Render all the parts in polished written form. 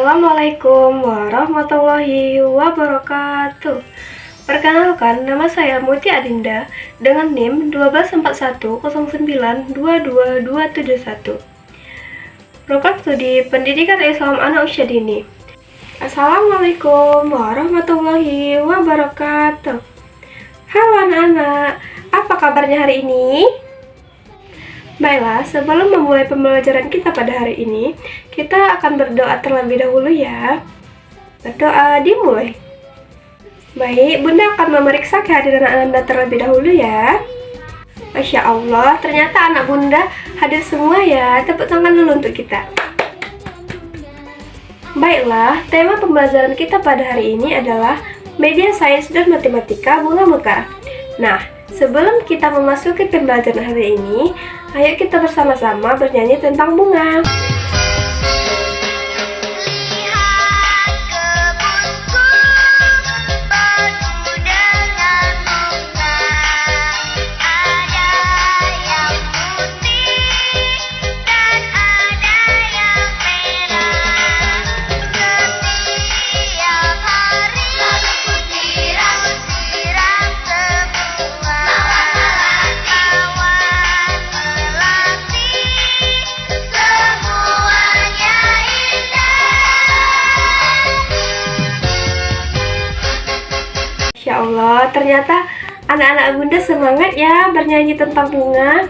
Assalamualaikum warahmatullahi wabarakatuh. Perkenalkan, nama saya Muti Adinda dengan NIM 12110922271. Program Studi Pendidikan Islam Anak Usia Dini. Assalamualaikum warahmatullahi wabarakatuh. Halo anak-anak, apa kabarnya hari ini? Baiklah, sebelum memulai pembelajaran kita pada hari ini, kita akan berdoa terlebih dahulu ya. Berdoa dimulai. Baik, Bunda akan memeriksa kehadiran Anda terlebih dahulu ya. Masya Allah, ternyata anak Bunda hadir semua ya. Tepuk tangan dulu untuk kita. Baiklah, tema pembelajaran kita pada hari ini adalah Media Sains dan Matematika Bunga Mekar. Nah, sebelum kita memasuki pembelajaran hari ini, ayo kita bersama-sama bernyanyi tentang bunga. Masya Allah, ternyata anak-anak Bunda semangat ya bernyanyi tentang bunga.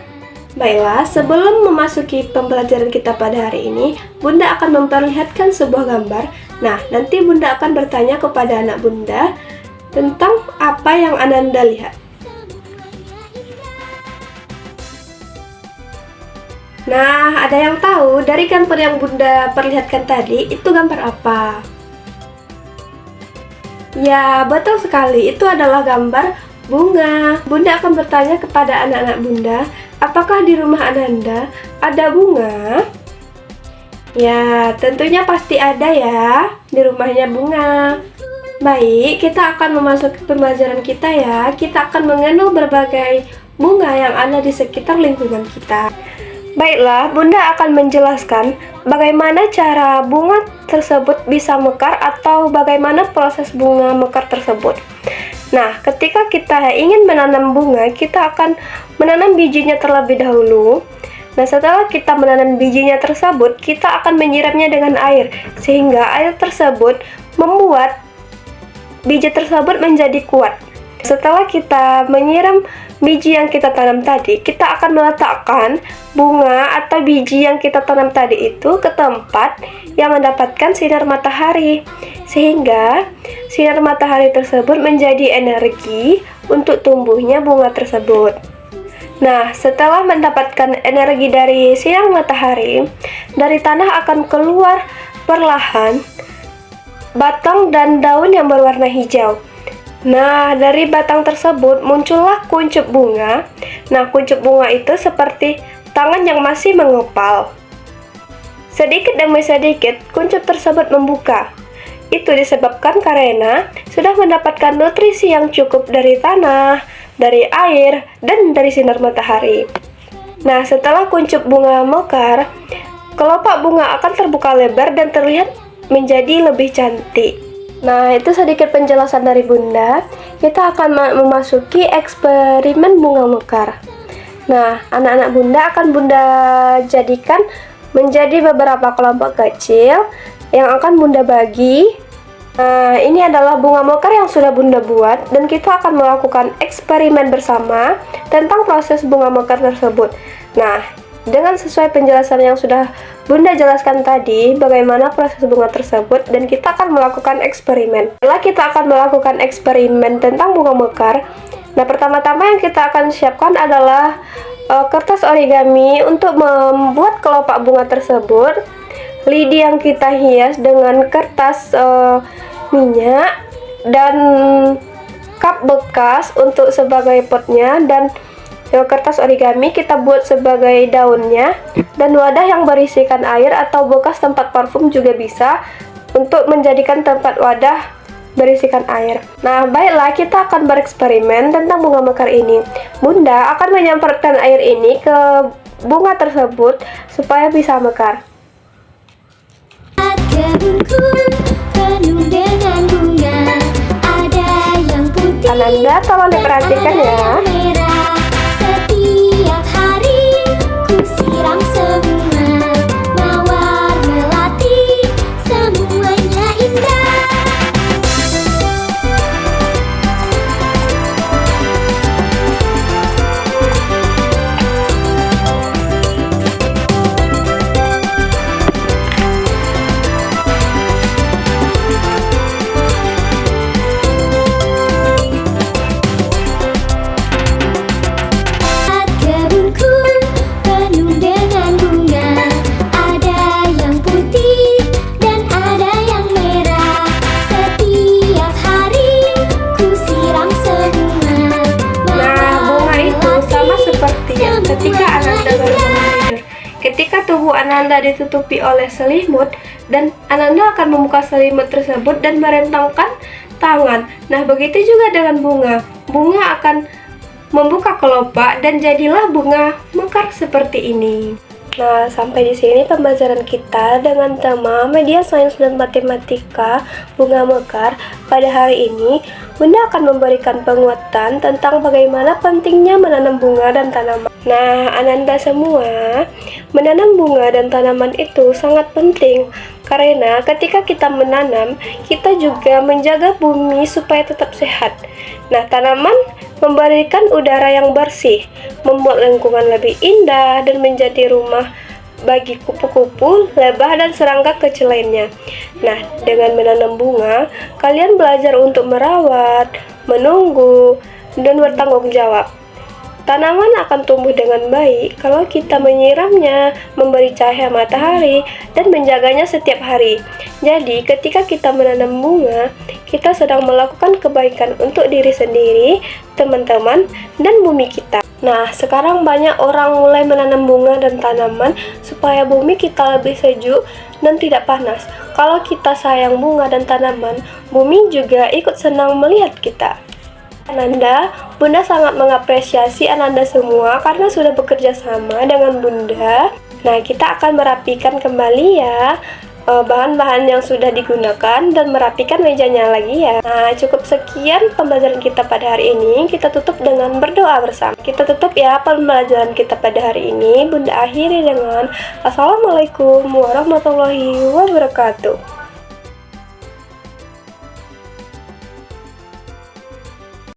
Baiklah, sebelum memasuki pembelajaran kita pada hari ini, Bunda akan memperlihatkan sebuah gambar. Nah, nanti Bunda akan bertanya kepada anak Bunda tentang apa yang Anda lihat. Nah, ada yang tahu dari gambar yang Bunda perlihatkan tadi, itu gambar apa? Ya, betul sekali. Itu adalah gambar bunga. Bunda akan bertanya kepada anak-anak Bunda, apakah di rumah Anda ada bunga? Ya, tentunya pasti ada ya di rumahnya bunga. Baik, kita akan memasuki pembelajaran kita ya. Kita akan mengenal berbagai bunga yang ada di sekitar lingkungan kita. Baiklah, Bunda akan menjelaskan bagaimana cara bunga tersebut bisa mekar atau bagaimana proses bunga mekar tersebut. Nah, ketika kita ingin menanam bunga, kita akan menanam bijinya terlebih dahulu. Nah, setelah kita menanam bijinya tersebut, kita akan menyiramnya dengan air, sehingga air tersebut membuat biji tersebut menjadi kuat. Setelah kita menyiram biji yang kita tanam tadi, kita akan meletakkan bunga atau biji yang kita tanam tadi itu ke tempat yang mendapatkan sinar matahari, sehingga sinar matahari tersebut menjadi energi untuk tumbuhnya bunga tersebut. Nah, setelah mendapatkan energi dari sinar matahari, dari tanah akan keluar perlahan batang dan daun yang berwarna hijau. Nah, dari batang tersebut muncullah kuncup bunga. Nah, kuncup bunga itu seperti tangan yang masih mengepal. Sedikit demi sedikit, kuncup tersebut membuka. Itu disebabkan karena sudah mendapatkan nutrisi yang cukup dari tanah, dari air, dan dari sinar matahari. Nah, setelah kuncup bunga mekar, kelopak bunga akan terbuka lebar dan terlihat menjadi lebih cantik. Nah, itu sedikit penjelasan dari Bunda. Kita akan memasuki eksperimen bunga mekar. Nah, anak-anak Bunda akan Bunda jadikan menjadi beberapa kelompok kecil yang akan Bunda bagi. Nah, ini adalah bunga mekar yang sudah Bunda buat, dan kita akan melakukan eksperimen bersama tentang proses bunga mekar tersebut. Nah, dengan sesuai penjelasan yang sudah Bunda jelaskan tadi, bagaimana proses bunga tersebut, dan kita akan melakukan eksperimen. Setelah kita akan melakukan eksperimen tentang bunga mekar, nah pertama-tama yang kita akan siapkan adalah kertas origami untuk membuat kelopak bunga tersebut, lidi yang kita hias dengan kertas minyak, dan cup bekas untuk sebagai potnya, dan kertas origami kita buat sebagai daunnya, dan wadah yang berisikan air atau bekas tempat parfum juga bisa untuk menjadikan tempat wadah berisikan air. Nah, baiklah, kita akan bereksperimen tentang bunga mekar ini. Bunda akan menyemprotkan air ini ke bunga tersebut supaya bisa mekar. kebunku penuh dengan bunga, ada yang putih, Ananda tolong diperhatikan ada ya. yang merah. Setiap hari ku siram semua, mawar melati, semuanya indah. Kebunku penuh dengan bunga, ada yang putih dan ada yang merah. Setiap hari ku siram semua, Nah, bunga itu sama seperti ketika Ananda baru tidur. Ketika tubuh Ananda ditutupi oleh selimut, dan Ananda akan membuka selimut tersebut dan merentangkan tangan. Nah, begitu juga dengan bunga. Bunga akan membuka kelopak dan jadilah bunga mekar seperti ini. Nah, sampai di sini pembelajaran kita dengan tema media sains dan matematika bunga mekar. Pada hari ini, Bunda akan memberikan penguatan tentang bagaimana pentingnya menanam bunga dan tanaman. Nah, Ananda semua, menanam bunga dan tanaman itu sangat penting karena ketika kita menanam, kita juga menjaga bumi supaya tetap sehat. Nah, tanaman memberikan udara yang bersih, membuat lingkungan lebih indah dan menjadi rumah bagi kupu-kupu, lebah, dan serangga kecil lainnya. Nah, dengan menanam bunga, kalian belajar untuk merawat, menunggu, dan bertanggung jawab. Tanaman akan tumbuh dengan baik kalau kita menyiramnya, memberi cahaya matahari, dan menjaganya setiap hari. Jadi, ketika kita menanam bunga, kita sedang melakukan kebaikan untuk diri sendiri, teman-teman, dan bumi kita. Nah, sekarang banyak orang mulai menanam bunga dan tanaman supaya bumi kita lebih sejuk dan tidak panas. Kalau kita sayang bunga dan tanaman, bumi juga ikut senang melihat kita. Ananda, Bunda sangat mengapresiasi Ananda semua karena sudah bekerja sama dengan Bunda. Nah, kita akan merapikan kembali ya bahan-bahan yang sudah digunakan dan merapikan mejanya lagi ya. Nah, cukup sekian pembelajaran kita pada hari ini. Kita tutup dengan berdoa bersama. Kita tutup ya pembelajaran kita pada hari ini. Bunda akhiri dengan Assalamualaikum warahmatullahi wabarakatuh.